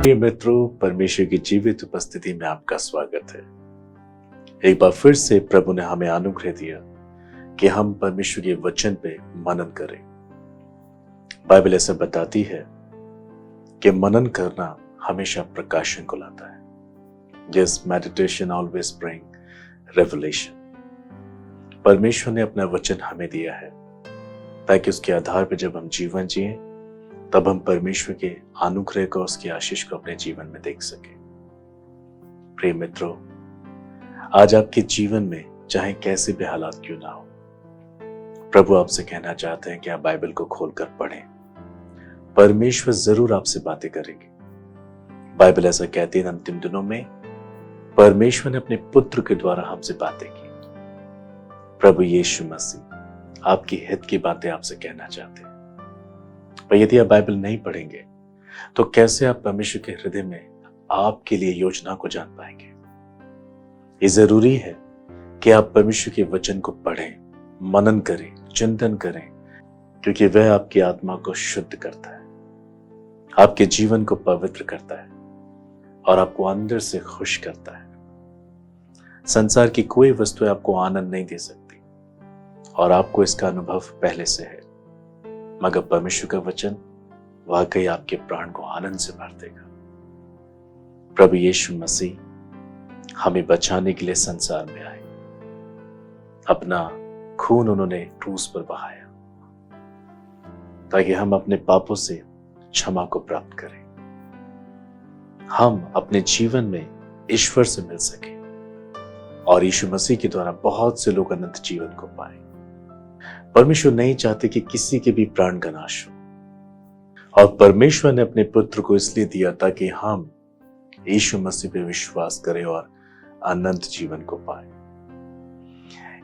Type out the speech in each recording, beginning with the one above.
प्रिय मित्रों, परमेश्वर की जीवित उपस्थिति में आपका स्वागत है। एक बार फिर से प्रभु ने हमें अनुग्रह दिया कि हम परमेश्वर के वचन पे मनन करें। बाइबल ऐसा बताती है कि मनन करना हमेशा प्रकाशन को लाता है। Yes, meditation always bring revelation। परमेश्वर ने अपना वचन हमें दिया है ताकि उसके आधार पर जब हम जीवन जिए तब हम परमेश्वर के अनुग्रह को, उसकी आशीष को अपने जीवन में देख सके। प्रिय मित्रों, आज आपके जीवन में चाहे कैसे भी हालात क्यों ना हो, प्रभु आपसे कहना चाहते हैं कि आप बाइबल को खोलकर पढ़ें। परमेश्वर जरूर आपसे बातें करेंगे। बाइबल ऐसा कहती है, अंतिम दिनों में परमेश्वर ने अपने पुत्र के द्वारा हमसे बातें की। प्रभु यीशु मसीह आपकी हित की बातें आपसे कहना चाहते हैं। पर यदि आप बाइबल नहीं पढ़ेंगे तो कैसे आप परमेश्वर के हृदय में आपके लिए योजना को जान पाएंगे। ये जरूरी है कि आप परमेश्वर के वचन को पढ़ें, मनन करें, चिंतन करें, क्योंकि वह आपकी आत्मा को शुद्ध करता है, आपके जीवन को पवित्र करता है और आपको अंदर से खुश करता है। संसार की कोई वस्तु आपको आनंद नहीं दे सकती और आपको इसका अनुभव पहले से है, मगर परमेश्वर का वचन वाकई आपके प्राण को आनंद से भर देगा। प्रभु यीशु मसीह हमें बचाने के लिए संसार में आए। अपना खून उन्होंने क्रूस पर बहाया ताकि हम अपने पापों से क्षमा को प्राप्त करें, हम अपने जीवन में ईश्वर से मिल सके और यीशु मसीह के द्वारा बहुत से लोग अनंत जीवन को पाए। परमेश्वर नहीं चाहते कि किसी के भी प्राण का नाश हो और परमेश्वर ने अपने पुत्र को इसलिए दिया ताकि हम यीशु मसीह पे विश्वास करें और अनंत जीवन को पाए।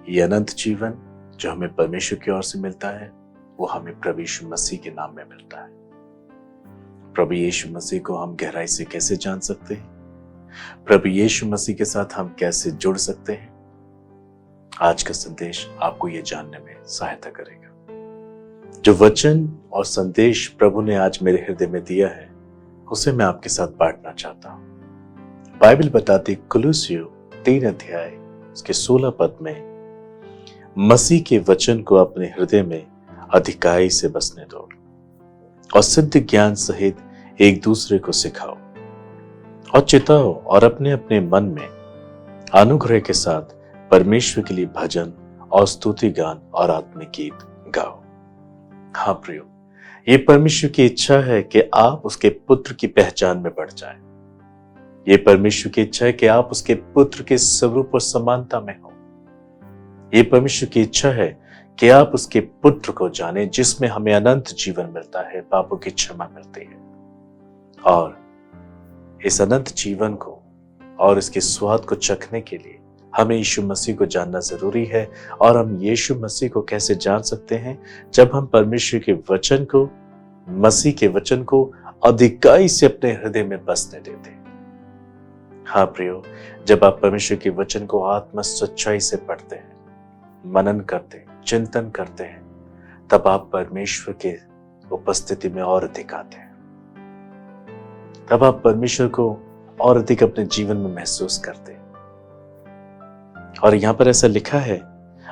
ये अनंत जीवन जो हमें परमेश्वर की ओर से मिलता है वो हमें प्रभु यीशु मसीह के नाम में मिलता है। प्रभु यीशु मसीह को हम गहराई से कैसे जान सकते हैं, प्रभु यीशु मसीह के साथ हम कैसे जुड़ सकते हैं, आज का संदेश आपको यह जानने में सहायता करेगा। जो वचन और संदेश प्रभु ने आज मेरे हृदय में दिया है उसे मैं आपके साथ बांटना चाहता हूं। बाइबल बताती कुलुस्सियों 3 अध्याय उसके 16 पद में, मसीह के वचन को अपने हृदय में अधिकाई से बसने दो और सिद्ध ज्ञान सहित एक दूसरे को सिखाओ और चिताओ और अपने अपने मन में अनुग्रह के साथ परमेश्वर के लिए भजन और स्तुति गान और आत्मिक गीत गाओ। हाँ प्रियो, ये परमेश्वर की इच्छा है कि आप उसके पुत्र की पहचान में बढ़ जाएं। ये परमेश्वर की इच्छा है कि आप उसके पुत्र के स्वरूप और समानता में हो। ये परमेश्वर की इच्छा है कि आप उसके पुत्र को जानें जिसमें हमें अनंत जीवन मिलता है, पापों की क्षमा मिलती है और इस अनंत जीवन को और इसके स्वाद को चखने के लिए हमें यीशु मसीह को जानना जरूरी है। और हम यीशु मसीह को कैसे जान सकते हैं? जब हम परमेश्वर के वचन को, मसीह के वचन को अधिकाई से अपने हृदय में बसने देते हैं। हाँ प्रियो, जब आप परमेश्वर के वचन को आत्मा सच्चाई से पढ़ते हैं, मनन करते हैं, चिंतन करते हैं, तब आप परमेश्वर के उपस्थिति में और अधिक आते हैं। तब आप परमेश्वर को और अधिक अपने जीवन में महसूस करते हैं। और यहां पर ऐसा लिखा है,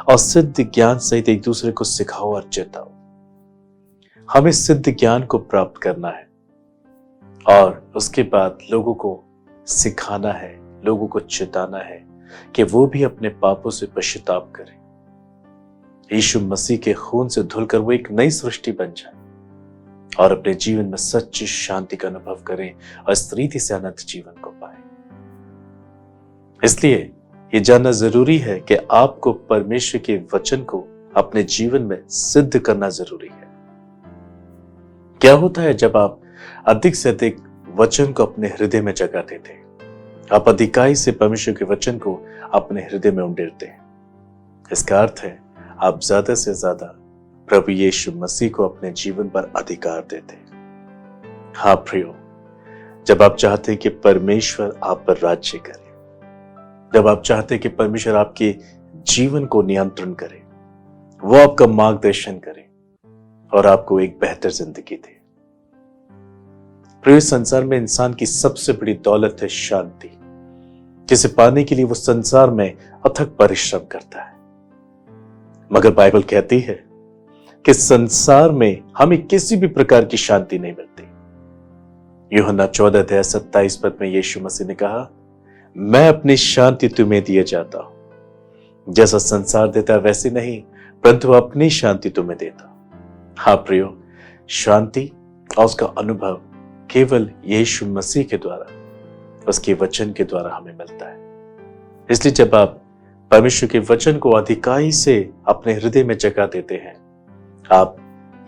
और सिद्ध ज्ञान सहित एक दूसरे को सिखाओ और चेताओ। हमें सिद्ध ज्ञान को प्राप्त करना है और उसके बाद लोगों को सिखाना है, लोगों को चेताना है कि वो भी अपने पापों से पश्चाताप करें, यीशु मसीह के खून से धुलकर वो एक नई सृष्टि बन जाए और अपने जीवन में सच्ची शांति का अनुभव करें और इस रीति से अनंत जीवन को पाए। इसलिए ये जानना जरूरी है कि आपको परमेश्वर के वचन को अपने जीवन में सिद्ध करना जरूरी है। क्या होता है जब आप अधिक से अधिक वचन को अपने हृदय में जगह देते हैं, आप अधिकाई से परमेश्वर के वचन को अपने हृदय में उंडेलते हैं, इसका अर्थ है आप ज्यादा से ज्यादा प्रभु यीशु मसीह को अपने जीवन पर अधिकार देते हैं। हाँ प्रियो, जब आप चाहते हैं कि परमेश्वर आप पर राज्य करे, जब आप चाहते हैं कि परमेश्वर आपके जीवन को नियंत्रण करे, वो आपका मार्गदर्शन करे और आपको एक बेहतर जिंदगी दे, प्रिय, संसार में इंसान की सबसे बड़ी दौलत है शांति, जिसे पाने के लिए वो संसार में अथक परिश्रम करता है। मगर बाइबल कहती है कि संसार में हमें किसी भी प्रकार की शांति नहीं मिलती। यूहन्ना 14:27 में यीशु मसीह ने कहा, मैं अपनी शांति तुम्हें दिए जाता हूं, जैसा संसार देता है वैसे नहीं, परंतु अपनी शांति तुम्हें देता हूं। हाँ प्रियो, शांति और उसका अनुभव केवल यीशु मसीह के द्वारा, उसके वचन के द्वारा हमें मिलता है। इसलिए जब आप परमेश्वर के वचन को अधिकाई से अपने हृदय में जगह देते हैं, आप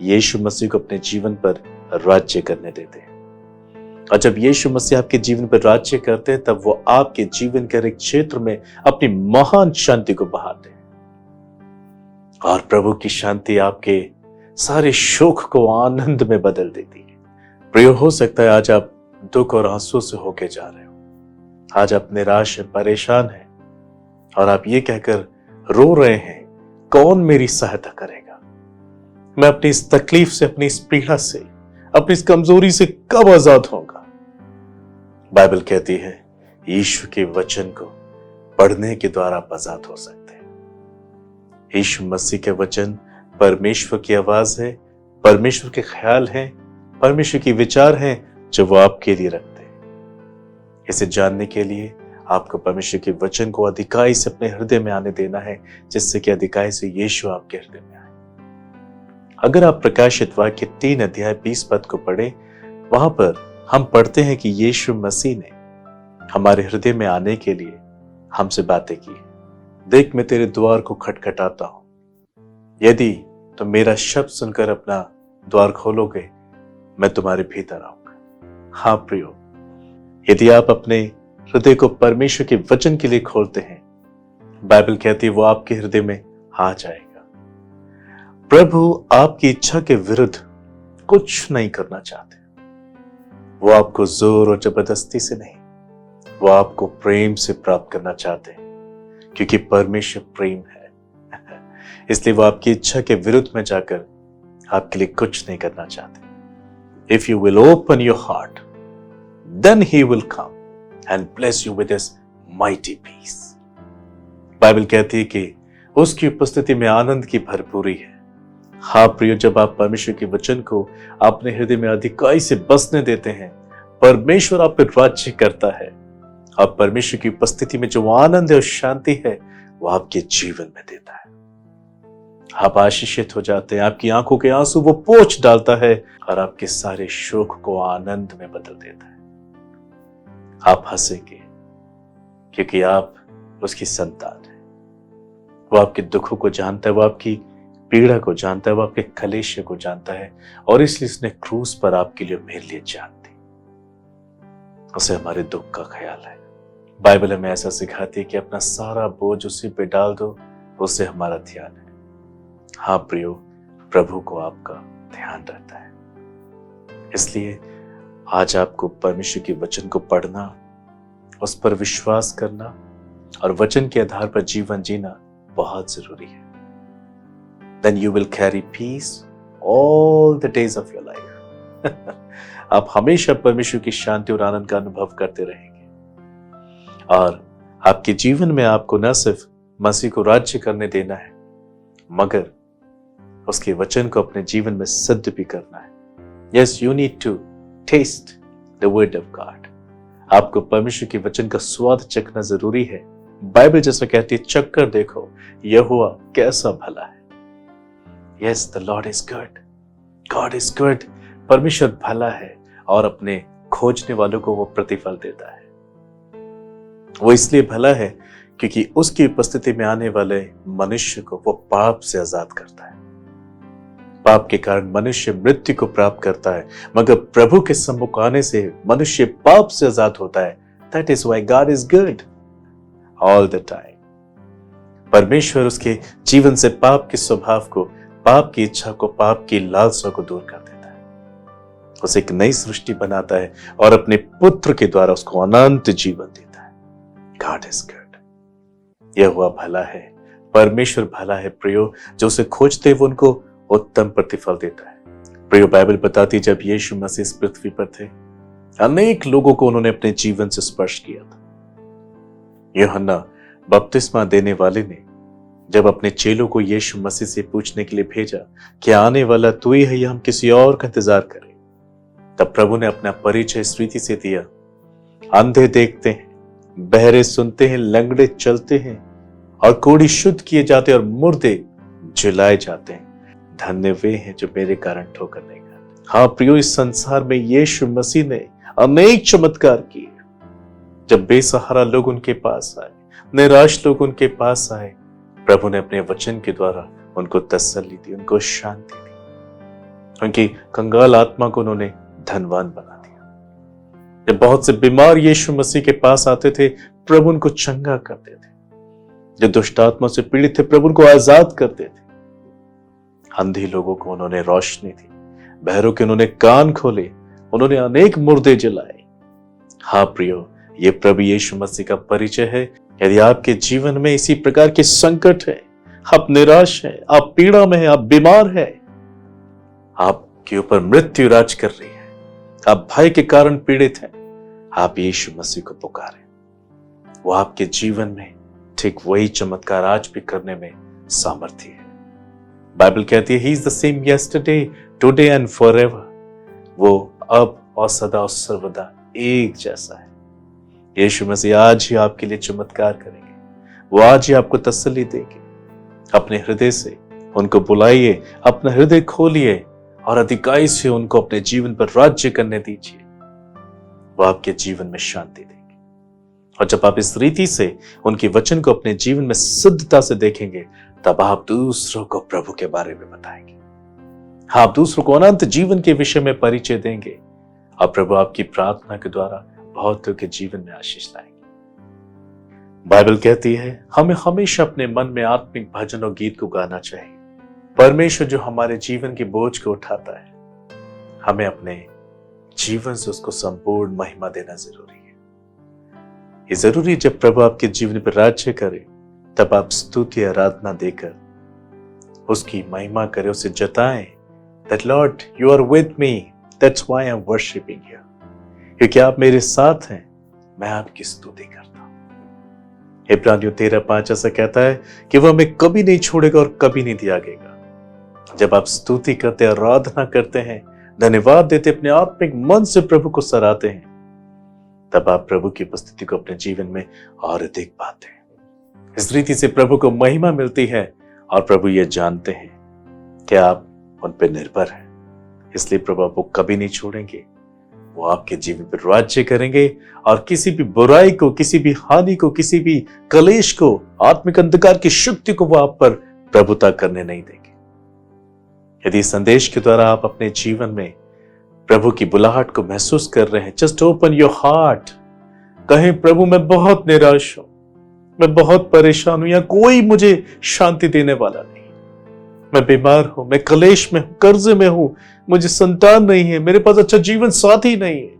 यीशु मसीह को अपने जीवन पर राज्य करने देते हैं। और जब यीशु मसीह आपके जीवन पर राज्य करते हैं, तब वो आपके जीवन के हर एक क्षेत्र में अपनी महान शांति को बहाते हैं। और प्रभु की शांति आपके सारे शोक को आनंद में बदल देती है। प्रिय, हो सकता है आज आप दुख और आंसू से होके जा रहे हो, आज आप निराश हैं, परेशान हैं, और आप ये कहकर रो रहे हैं, कौन मेरी सहायता करेगा? मैं अपनी इस तकलीफ से, अपनी इस पीड़ा से, अपनी इस कमजोरी से कब आजाद होगा? बाइबल कहती है, यीशु के वचन को पढ़ने के द्वारा आप आजाद हो सकते हैं। यीशु मसीह के वचन परमेश्वर की आवाज है, परमेश्वर के ख्याल हैं, परमेश्वर की विचार हैं जो वो आपके लिए रखते हैं। इसे जानने के लिए आपको परमेश्वर के वचन को अधिकाई से अपने हृदय में आने देना है, जिससे कि अधिकाई से यीशु आपके हृदय में आए। अगर आप प्रकाशित वाक्य 3:20 को पढ़े, वहां पर हम पढ़ते हैं कि यीशु मसीह ने हमारे हृदय में आने के लिए हमसे बातें की। देख, मैं तेरे द्वार को खटखटाता हूं, यदि तुम मेरा शब्द सुनकर अपना द्वार खोलोगे, मैं तुम्हारे भीतर आऊंगा। हाँ प्रियो, यदि आप अपने हृदय को परमेश्वर के वचन के लिए खोलते हैं, बाइबल कहती है वो आपके हृदय में आ जाएगा। प्रभु आपकी इच्छा के विरुद्ध कुछ नहीं करना चाहते। वो आपको जोर और जबरदस्ती से नहीं, वो आपको प्रेम से प्राप्त करना चाहते हैं, क्योंकि परमेश्वर प्रेम है। इसलिए वो आपकी इच्छा के विरुद्ध में जाकर आपके लिए कुछ नहीं करना चाहते। If you will open your heart, then he will come and bless you with his mighty peace. Bible कहती है कि उसकी उपस्थिति में आनंद की भरपूरी है। हाँ प्रियो, जब आप परमेश्वर के वचन को अपने हृदय में अधिकाई से बसने देते हैं, परमेश्वर आप पर राज्य करता है। और परमेश्वर की उपस्थिति में जो आनंद है और शांति है, वो आपके जीवन में देता है। आप आशीषित हो जाते हैं, आपकी आंखों के आंसू वो पोंछ डालता है और आपके सारे शोक को आनंद में बदल देता है। आप हंसेंगे क्योंकि आप उसकी संतान हैं। वो आपके दुखों को जानता है, वो आपकी पीड़ा को जानता है, वो आपके कलेश को जानता है, और इसलिए उसने क्रूस पर आपके लिए, मेरे लिए जान दी। उसे हमारे दुख का ख्याल है। बाइबल हमें ऐसा सिखाती है कि अपना सारा बोझ उसी पे डाल दो, उससे हमारा ध्यान है। हाँ प्रियो, प्रभु को आपका ध्यान रहता है। इसलिए आज आपको परमेश्वर के वचन को पढ़ना, उस पर विश्वास करना और वचन के आधार पर जीवन जीना बहुत जरूरी है। Then you will carry peace all the days of your life. आप हमेशा परमेश्वर की शांति और आनंद का अनुभव करते रहेंगे, और आपके जीवन में आपको न सिर्फ मसीह को राज्य करने देना है, मगर उसके वचन को अपने जीवन में सिद्ध भी करना है। Yes, you need to taste the word of God. आपको परमेश्वर के वचन का स्वाद चखना जरूरी है। बाइबल जैसा कहती है, चख कर देखो यहोवा कैसा भला है। Yes, the Lord is good. God is good. परमेश्वर भला है और अपने खोजने वालों को वो प्रतिफल देता है। वो इसलिए भला है क्योंकि उसकी उपस्थिति में आने वाले मनुष्य को वो पाप से आजाद करता है। पाप के कारण मनुष्य मृत्यु को प्राप्त करता है, मगर प्रभु के सम्मुख आने से मनुष्य पाप से आजाद होता है। That is why God is good all the time. परमेश्वर उसके जीवन से पाप के स्वभाव को, पाप की इच्छा को, पाप की लालसा को दूर कर देता है। उसे एक नई सृष्टि बनाता है और अपने पुत्र के द्वारा उसको अनंत जीवन देता है। God is good. यहोवा भला है, परमेश्वर भला है प्रियो। जो उसे खोजते हैं वो उनको उत्तम प्रतिफल देता है। प्रियो, बाइबल बताती जब यीशु मसीह इस पृथ्वी पर थे, अनेक लोगों को उन्होंने अपने जीवन से स्पर्श किया था। यूहन्ना बपतिस्मा देने वाले ने जब अपने चेलों को यीशु मसीह से पूछने के लिए भेजा कि आने वाला तू ही है या हम किसी और का इंतजार करें, तब प्रभु ने अपना परिचय इस रीति से दिया, अंधे देखते हैं, बहरे सुनते हैं, लंगड़े चलते हैं और कोढ़ी शुद्ध किए जाते हैं और मुर्दे जिलाए जाते हैं। धन्य वे हैं जो मेरे कारण ठोकर नहीं खाते। हाँ प्रियो, इस संसार में यीशु मसीह ने अनेक चमत्कार किए। जब बेसहारा लोग उनके पास आए, निराश लोग उनके पास आए, प्रभु ने अपने वचन के द्वारा उनको तसल्ली दी, उनको शांति दी, उनकी कंगाल आत्मा को उन्होंने धनवान बना दिया। जब बहुत से बीमार यीशु मसीह के पास आते थे, प्रभु उनको चंगा करते थे। जो दुष्ट आत्मा से पीड़ित थे, प्रभु उनको आजाद करते थे। अंधे लोगों को उन्होंने रोशनी दी, बहरों के उन्होंने कान खोले, उन्होंने अनेक मुर्दे जलाए। हाँ प्रियो, ये प्रभु यीशु मसीह का परिचय है। यदि आपके जीवन में इसी प्रकार के संकट है, आप निराश हैं, आप पीड़ा में हैं, आप बीमार हैं, आपके ऊपर मृत्यु राज कर रही है, आप भय के कारण पीड़ित हैं, आप यीशु मसीह को पुकारें। वो आपके जीवन में ठीक वही चमत्कार आज भी करने में सामर्थ्य है। बाइबल कहती है, he is the same yesterday, today and forever. वो अब और सदा और सर्वदा एक जैसा है। यीशु मसीह आज ही आपके लिए चमत्कार करेंगे। वो आज ही आपको तसल्ली देंगे। अपने हृदय से उनको बुलाइए, अपना हृदय खोलिए और अधिकाई से उनको अपने जीवन पर राज्य करने दीजिए। वो आपके जीवन में शांति देंगे। और जब आप इस रीति से उनके वचन को अपने जीवन में सिद्धता से देखेंगे, तब आप दूसरों को प्रभु के बारे में बताएंगे। आप दूसरों को अनंत जीवन के विषय में परिचय देंगे और प्रभु आपकी प्रार्थना के द्वारा बहुतों के जीवन में आशीष लाएंगे। बाइबल कहती है, हमें हमेशा अपने मन में आत्मिक भजन और गीत को गाना चाहिए। परमेश्वर जो हमारे जीवन के बोझ को उठाता है, हमें अपने जीवन से उसको संपूर्ण महिमा देना जरूरी है। ये जरूरी, जब प्रभु आपके जीवन पर राज्य करे, तब आप स्तुति आराधना देकर उसकी महिमा करें, उसे जताएं that Lord, you are with me, that's why I'm worshiping you। क्योंकि आप मेरे साथ हैं, मैं आपकी स्तुति करता हूं। इब्रानियों 13:5 ऐसा कहता है कि वह हमें कभी नहीं छोड़ेगा और कभी नहीं त्यागेगा। जब आप स्तुति करते, आराधना करते हैं, धन्यवाद देते, अपने आत्मिक मन से प्रभु को सराहते हैं, तब आप प्रभु की उपस्थिति को अपने जीवन में और अधिक पाते हैं। इस रीति से प्रभु को महिमा मिलती है और प्रभु ये जानते हैं कि आप उन पर निर्भर हैं। इसलिए प्रभु आपको कभी नहीं छोड़ेंगे। वो आपके जीवन पर राज्य करेंगे और किसी भी बुराई को, किसी भी हानि को, किसी भी कलेश को, आत्मिक अंधकार की शक्ति को वो आप पर प्रभुता करने नहीं देंगे। यदि इस संदेश के द्वारा आप अपने जीवन में प्रभु की बुलाहट को महसूस कर रहे हैं, जस्ट ओपन योर हार्ट। कहें, प्रभु मैं बहुत निराश हूं, मैं बहुत परेशान हूं, या कोई मुझे शांति देने वाला नहीं, मैं बीमार हूं, मैं कलेश में हूं, कर्जे में हूं, मुझे संतान नहीं है, मेरे पास अच्छा जीवन साथी नहीं है।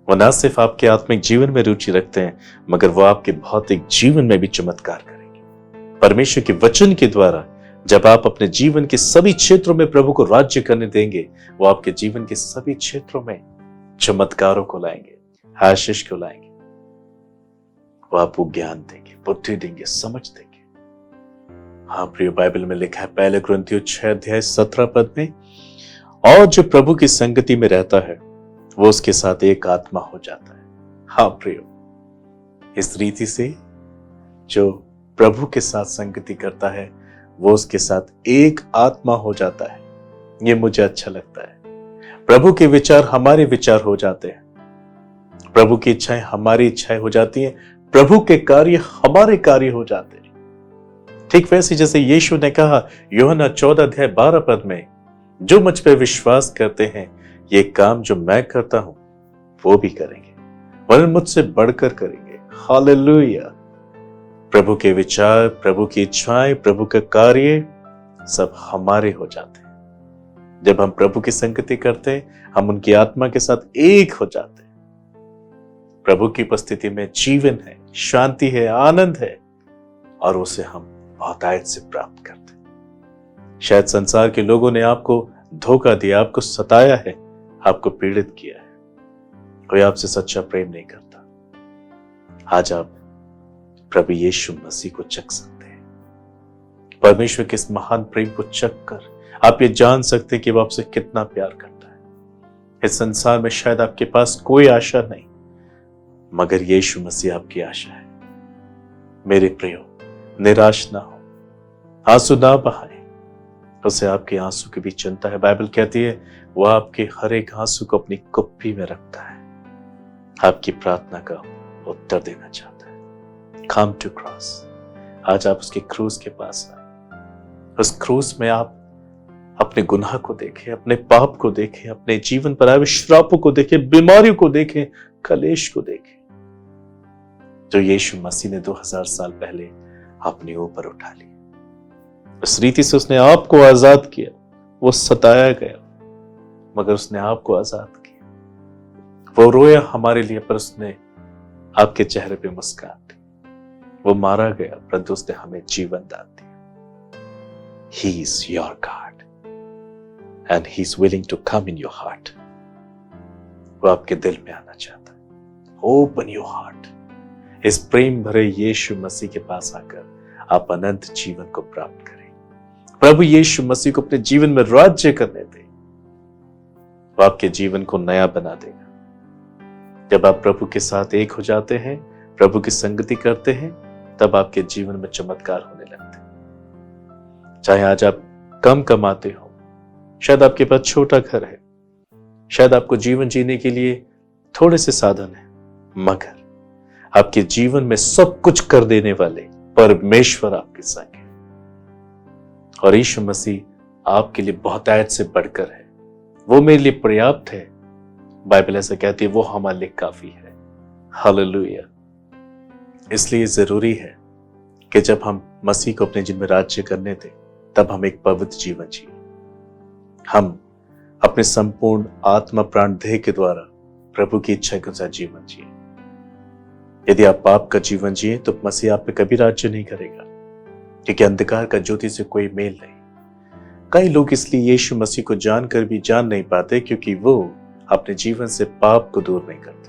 वो न सिर्फ आपके आत्मिक जीवन में रुचि रखते हैं, मगर वो आपके भौतिक जीवन में भी चमत्कार करेंगे। परमेश्वर के वचन के द्वारा जब आप अपने जीवन के सभी क्षेत्रों में प्रभु को राज्य करने देंगे, वो आपके जीवन के सभी क्षेत्रों में चमत्कारों को लाएंगे, आशीष को लाएंगे। वो आपको ज्ञान देंगे, बुद्धि देंगे, समझ देंगे। हाँ प्रिय, बाइबल में लिखा है 1 कुरिन्थियों 6:17 में, और जो प्रभु की संगति में रहता है वो उसके साथ एक आत्मा हो जाता है। हाँ प्रियो, इस रीति से जो प्रभु के साथ संगति करता है वो उसके साथ एक आत्मा हो जाता है। ये मुझे अच्छा लगता है। प्रभु के विचार हमारे विचार हो जाते हैं, प्रभु की इच्छाएं हमारी इच्छाएं हो जाती हैं, प्रभु के कार्य हमारे कार्य हो जाते हैं। ठीक वैसे जैसे यीशु ने कहा यूहन्ना 14:12 में, जो मुझ पे विश्वास करते हैं ये काम जो मैं करता हूं वो भी करेंगे, वरन मुझसे बढ़कर करेंगे। हालेलुया। प्रभु के विचार, प्रभु की इच्छाएं, प्रभु का कार्य सब हमारे हो जाते हैं। जब हम प्रभु की संगति करते हैं, हम उनकी आत्मा के साथ एक हो जाते हैं। प्रभु की उपस्थिति में जीवन है, शांति है, आनंद है, और उसे हम बहुतायत से प्राप्त करते हैं। शायद संसार के लोगों ने आपको धोखा दिया, आपको सताया है, आपको पीड़ित किया है, कोई आपसे सच्चा प्रेम नहीं करता। आज आप प्रभु यीशु मसीह को चख सकते हैं। परमेश्वर के इस महान प्रेम को चख कर आप ये जान सकते हैं कि वो आपसे कितना प्यार करता है। इस संसार में शायद आपके पास कोई आशा नहीं, मगर यीशु मसीह आपकी आशा है। मेरे प्रियो, निराश ना हो, आंसू ना बहाए, उसे आपके आंसू की भी चिंता है। बाइबल कहती है वो आपके हर एक आंसू को अपनी कुप्पी में रखता है, आपकी प्रार्थना का उत्तर देना चाहता है। Come to cross. आज आप उसके क्रूस के पास आए। उस क्रूस में आप अपने गुनाह को देखें, अपने पाप को देखें, अपने जीवन पर आए श्रापों को देखें, बीमारियों को देखें, कलेश को देखें, जो यीशु मसीह ने 2000 साल पहले अपने ऊपर उठा लिया। इस रीति से उसने आपको आजाद किया। वो सताया गया मगर उसने आपको आजाद किया। वो रोया हमारे लिए पर उसने आपके चेहरे पे मुस्कान दी। वो मारा गया परंतु उसने हमें जीवन दान दिया। He is your God and he is willing to come in your heart. वो आपके दिल में आना चाहता है। Open your heart. इस प्रेम भरे यीशु मसीह के पास आकर आप अनंत जीवन को प्राप्त करें। प्रभु यीशु मसीह को अपने जीवन में राज्य करने दें। वो आपके जीवन को नया बना देगा। जब आप प्रभु के साथ एक हो जाते हैं, प्रभु की संगति करते हैं, तब आपके जीवन में चमत्कार होने लगते हैं। चाहे आज आप कम कमाते हो, शायद आपके पास छोटा घर है, शायद आपको जीवन जीने के लिए थोड़े से साधन है, मगर आपके जीवन में सब कुछ कर देने वाले परमेश्वर आपके संग है। और यीशु मसीह आपके लिए बहुतायत से बढ़कर है। वो मेरे लिए पर्याप्त है। बाइबल ऐसा कहती है वो हमारे लिए काफी है। हालेलुया। इसलिए जरूरी है कि जब हम मसीह को अपने जीवन में राज्य करने दें, तब हम एक पवित्र जीवन जिए। हम अपने संपूर्ण आत्मा प्राण देह के द्वारा प्रभु की इच्छा के अनुसार जीवन जिए। यदि आप पाप का जीवन जिए तो मसीह आप पे कभी राज्य नहीं करेगा, क्योंकि अंधकार का ज्योति से कोई मेल नहीं। कई लोग इसलिए यीशु मसीह को जानकर भी जान नहीं पाते क्योंकि वो अपने जीवन से पाप को दूर नहीं करते।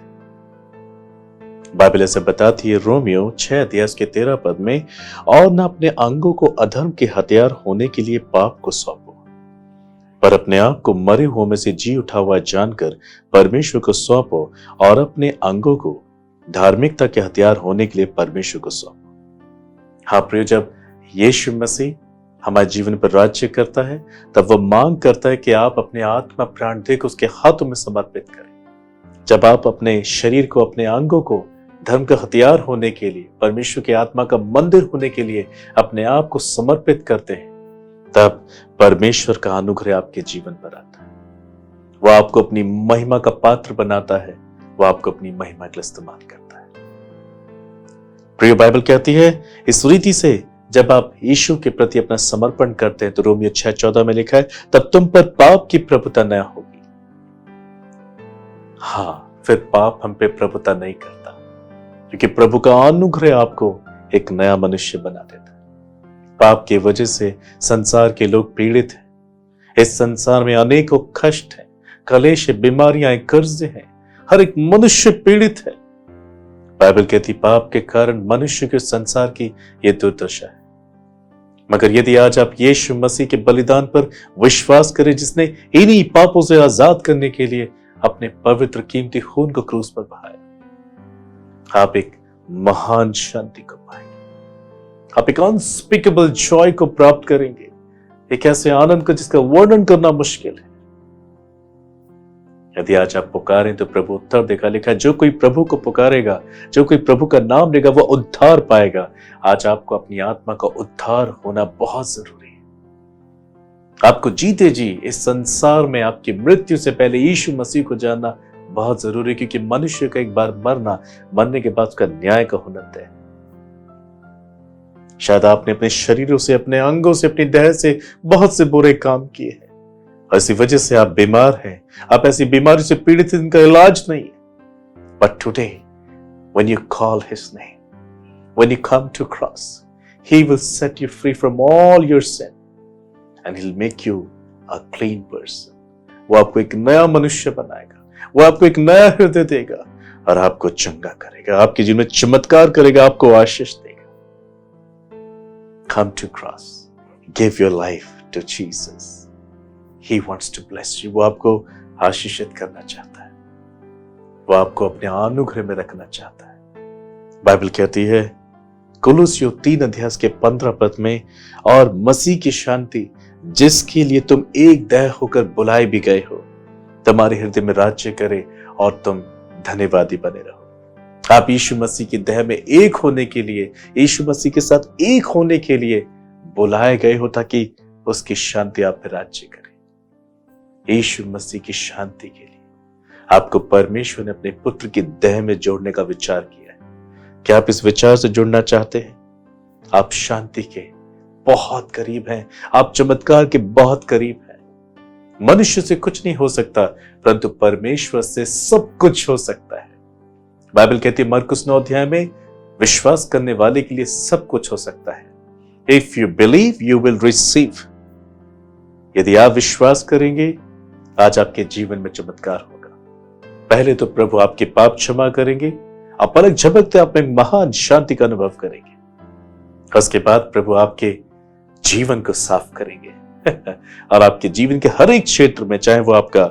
बाइबल ऐसे बताती है रोमियो 6 अध्याय के 13 पद में, और न अपने अंगों को अधर्म के हथियार होने के लिए पाप को सौंपो, पर अपने आप को मरे हुए में से जी उठा हुआ जानकर परमेश्वर को सौंपो, और अपने अंगों को धार्मिकता के हथियार होने के लिए परमेश्वर को सौंपो। हाँ प्रिय, जब यीशु मसीह हमारे जीवन पर राज्य करता है, तब वह मांग करता है कि आप अपने आत्मा प्राण देकर उसके हाथों में समर्पित करें। जब आप अपने शरीर को, अपने अंगों को धर्म का हथियार होने के लिए, परमेश्वर के आत्मा का मंदिर होने के लिए अपने आप को समर्पित करते हैं, तब परमेश्वर का अनुग्रह आपके जीवन पर आता है। वह आपको अपनी महिमा का पात्र बनाता है, वह आपको अपनी महिमा के लिए इस्तेमाल करता है। प्रिय, बाइबल कहती है इस रीति से जब आप यीशु के प्रति अपना समर्पण करते हैं, तो रोमियो 6:14 में लिखा है, तब तुम पर पाप की प्रभुता न होगी। हाँ, फिर पाप हम पे प्रभुता नहीं करता, क्योंकि प्रभु का अनुग्रह आपको एक नया मनुष्य बना देता है। पाप की वजह से संसार के लोग पीड़ित हैं। इस संसार में अनेकों कष्ट हैं, कलेश, बीमारियां, कर्जे हैं। हर एक मनुष्य पीड़ित है। बाइबल कहती पाप के कारण मनुष्य के संसार की यह दुर्दशा है। मगर यदि आज आप यीशु मसीह के बलिदान पर विश्वास करें, जिसने इन्हीं पापों से आजाद करने के लिए अपने पवित्र कीमती खून को क्रूस पर बहाया, आप एक महान शांति को पाएंगे। आप एक अनस्पीकेबल जॉय को प्राप्त करेंगे, एक ऐसे आनंद को जिसका वर्णन करना मुश्किल है। यदि आज आप पुकारें तो प्रभु उत्तर देगा। लिखा है जो कोई प्रभु को पुकारेगा, जो कोई प्रभु का नाम लेगा, वह उद्धार पाएगा। आज आपको अपनी आत्मा का उद्धार होना बहुत जरूरी है। आपको जीते जी इस संसार में आपकी मृत्यु से पहले यीशु मसीह को जानना बहुत जरूरी है, क्योंकि मनुष्य का एक बार मरना, मरने के बाद उसका न्याय का होना तय है। शायद आपने अपने शरीरों से, अपने अंगों से, अपनी देह से बहुत से बुरे काम किए हैं, और इसी वजह से आप बीमार हैं। आप ऐसी बीमारी से पीड़ित हैं जिनका इलाज नहीं है। But today when you call his name, when you come to cross, he will set you free from all your sin and he'll make you a clean person. वो आपको एक नया मनुष्य बनाएगा। वो आपको एक नया हृदय देगा और आपको चंगा करेगा, आपके जीवन में चमत्कार करेगा, आपको आशीष देगा। Come to cross, give your life to Jesus. He wants to bless you. वो आपको आशीषित करना चाहता है, वो आपको अपने अनुग्रह में रखना चाहता है। बाइबल कहती है कुलुस्सियों 3 अध्याय के 15 पद में, और मसीह की शांति जिसके लिए तुम एक देह होकर बुलाए भी गए हो, तुम्हारे हृदय में राज्य करे और तुम धन्यवादी बने रहो। आप यीशु मसीह की देह में एक होने के लिए, यीशु मसीह के साथ एक होने के लिए बुलाए गए हो, ताकि उसकी शांति आप पे राज्य करे। यीशु मसीह की शांति के लिए आपको परमेश्वर ने अपने पुत्र की देह में जोड़ने का विचार किया है। क्या आप इस विचार से जुड़ना चाहते हैं? आप शांति के बहुत करीब हैं, आप चमत्कार के बहुत करीब हैं। मनुष्य से कुछ नहीं हो सकता, परंतु परमेश्वर से सब कुछ हो सकता है। बाइबल कहती है मरकुस 9 अध्याय में, विश्वास करने वाले के लिए सब कुछ हो सकता है। If you believe you will receive. यदि आप विश्वास करेंगे, आज आपके जीवन में चमत्कार होगा। पहले तो प्रभु आपके पाप क्षमा करेंगे, आप पलक झपकते आप में महान शांति का अनुभव करेंगे। उसके बाद प्रभु आपके जीवन को साफ करेंगे और आपके जीवन के हर एक क्षेत्र में, चाहे वो आपका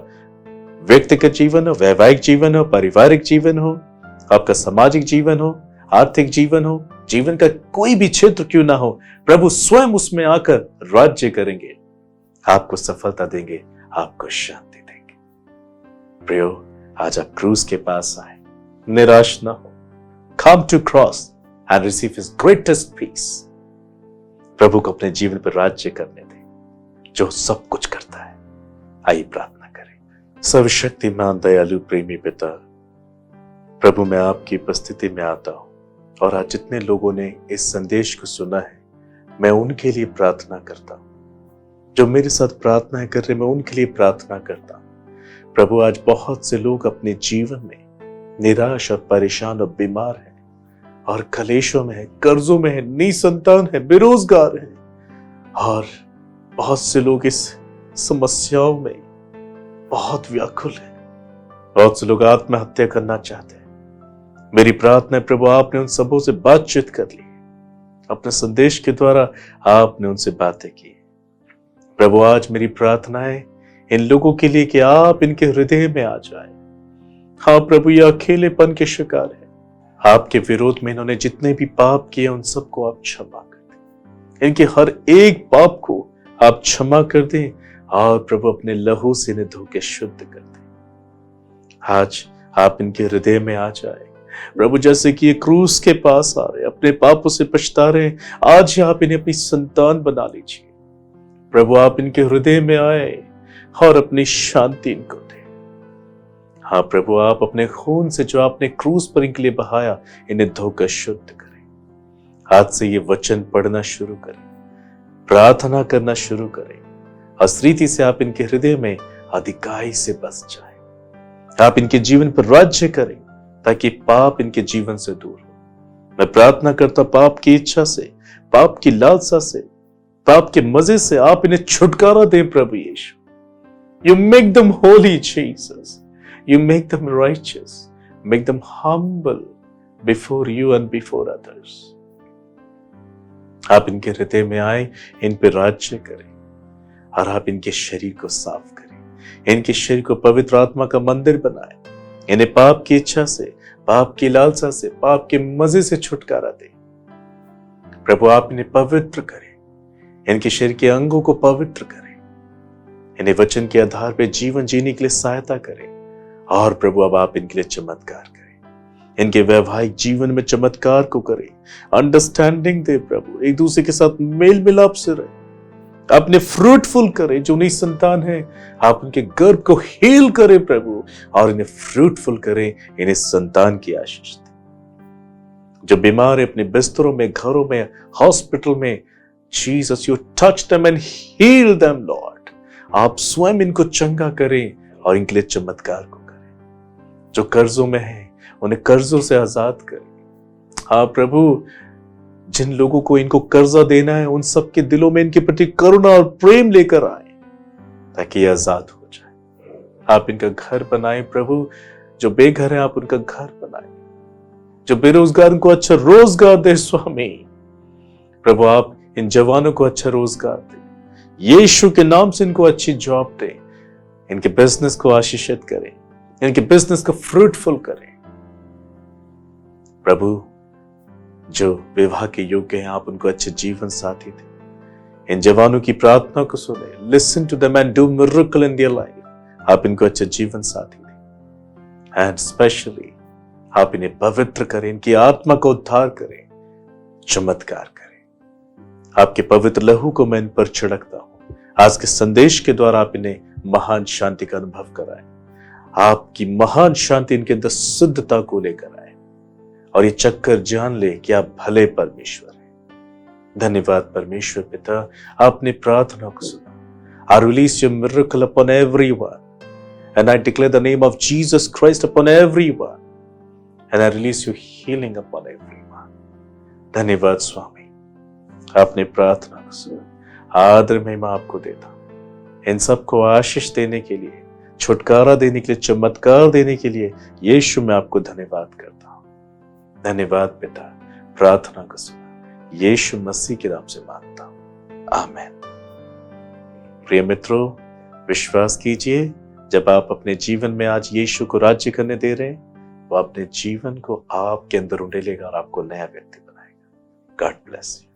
व्यक्तिगत जीवन हो, वैवाहिक जीवन हो, पारिवारिक जीवन हो, आपका सामाजिक जीवन हो, आर्थिक जीवन हो, जीवन का कोई भी क्षेत्र क्यों ना हो, प्रभु स्वयं उसमें आकर राज्य करेंगे, आपको सफलता देंगे, आपको शांति देंगे। प्रियो, आज आप क्रूस के पास आए, निराश ना हो। Come to cross and receive his greatest peace. प्रभु को अपने जीवन पर राज्य करने दें, जो सब कुछ करता है। आइए प्रार्थना करें। सर्वशक्तिमान दयालु प्रेमी पिता, प्रभु मैं आपकी उपस्थिति में आता हूं, और आज जितने लोगों ने इस संदेश को सुना है, मैं उनके लिए प्रार्थना करता हूं। जो मेरे साथ प्रार्थना कर रहे, मैं उनके लिए प्रार्थना करता हूं। प्रभु, आज बहुत से लोग अपने जीवन में निराश और परेशान और बीमार हैं, और कलेशों में है, कर्जों में है, निसंतान है, बेरोजगार है, और बहुत से लोग इस समस्याओं में बहुत व्याकुल हैं। बहुत से लोग आत्महत्या करना चाहते हैं। मेरी प्रार्थना है प्रभु, आपने उन सबों से बातचीत कर ली, अपने संदेश के द्वारा आपने उनसे बातें की। प्रभु, आज मेरी प्रार्थना है इन लोगों के लिए कि आप इनके हृदय में आ जाए। हाँ प्रभु, ये अकेलेपन के शिकार है, आपके विरोध में इन्होंने जितने भी पाप किए उन सबको आप क्षमा कर दें। इनके हर एक पाप को आप क्षमा कर दें, और प्रभु अपने लहू से इन्हें धो के शुद्ध कर दें। आज आप इनके हृदय में आ जाए प्रभु, जैसे कि ये क्रूस के पास आ रहे, अपने पापों से पछता रहे, आज ही आप इन्हें अपनी संतान बना लीजिए। प्रभु, आप इनके हृदय में आए और अपनी शांति इनको दें। हाँ प्रभु, आप अपने खून से जो आपने क्रूस पर इनके लिए बहाया, इन्हें धोकर शुद्ध करें। आज से ये वचन पढ़ना शुरू करें, प्रार्थना करना शुरू करें, इस रीति से आप इनके हृदय में अधिकाई से बस जाए। आप इनके जीवन पर राज्य करें, ताकि पाप इनके जीवन से दूर हो। मैं प्रार्थना करता, पाप की इच्छा से, पाप की लालसा से, पाप के मजे से आप इन्हें छुटकारा दें प्रभु यीशु। You make them holy, Jesus. You make them righteous. Make them humble before you and before others. आप इनके हृदय में आए, इन पर राज्य करें, और आप इनके शरीर को साफ करें, इनके शरीर को पवित्र आत्मा का मंदिर बनाएं। इन्हें पाप की इच्छा से, पाप की लालसा से, पाप के मजे से छुटकारा दें। प्रभु, आप इन्हें पवित्र करें, इनके शरीर के अंगों को पवित्र करें, इन्हें वचन के आधार पर जीवन जीने के लिए सहायता करें। और प्रभु, अब आप इनके लिए चमत्कार करें, इनके वैवाहिक जीवन में चमत्कार को करें, अंडरस्टैंडिंग दे प्रभु, एक दूसरे के साथ मेल मिलाप से रहे, अपने फ्रूटफुल करें। जो नहीं संतान है, आप उनके गर्भ को हील करें प्रभु, और इन्हें फ्रूटफुल करें, इन्हें संतान की आशीष दें। जो बीमार है अपने बिस्तरों में, घरों में, हॉस्पिटल में, Jesus you touch them and heal them lord. आप स्वयं इनको चंगा करें और इनके लिए चमत्कार को करें। जो कर्जों में है, उन्हें कर्जों से आजाद करें। हाँ प्रभु, जिन लोगों को इनको कर्जा देना है, उन सबके दिलों में इनके प्रति करुणा और प्रेम लेकर आए, ताकि ये आजाद हो जाए। आप इनका घर बनाए प्रभु। जो बेघर है आप उनका घर बनाए, जो बेरोजगार उनको अच्छा रोजगार दे स्वामी। प्रभु आप इन जवानों को अच्छा रोजगार दे, यीशु के नाम से इनको अच्छी जॉब दे, इनके बिजनेस को आशीषित करें, इनके बिजनेस को फ्रूटफुल करें। प्रभु जो विवाह के योग्य हैं आप उनको अच्छे जीवन साथी दें। इन जवानों की प्रार्थना को सुने, listen to them and do miracle in their life. आप इनको अच्छा जीवन साथी दें एंड स्पेशली आप इन्हें पवित्र करें, इनकी आत्मा को उद्धार करें, चमत्कार करें। आपके पवित्र लहू को मैं इन पर छिड़कता हूं। आज के संदेश के द्वारा आप इन्हें महान शांति का अनुभव कराएं। आपकी महान शांति इनके अंदर शुद्धता को लेकर आए और ये चक्कर जान ले कि आप भले परमेश्वर हैं। धन्यवाद परमेश्वर पिता, आपने प्रार्थना को सुना। I release your miracle upon everyone and I declare the name of Jesus Christ upon everyone and I release your healing upon everyone. धन्यवाद स्वामी, आपने प्रार्थना को सुना। आदर महिमा आपको देता हूं। इन सबको आशीष देने के लिए, छुटकारा देने के लिए, चमत्कार देने के लिए यीशु मैं आपको धन्यवाद करता हूं। धन्यवाद पिता, प्रार्थना को सुना यीशु मसीह के नाम से मांगता हूं, आमीन। प्रिय मित्रों, विश्वास कीजिए जब आप अपने जीवन में आज यीशु को राज्य करने दे रहे हैं, वो अपने जीवन को आपके अंदर उंडेलेगा और आपको नया व्यक्ति बनाएगा। God bless you.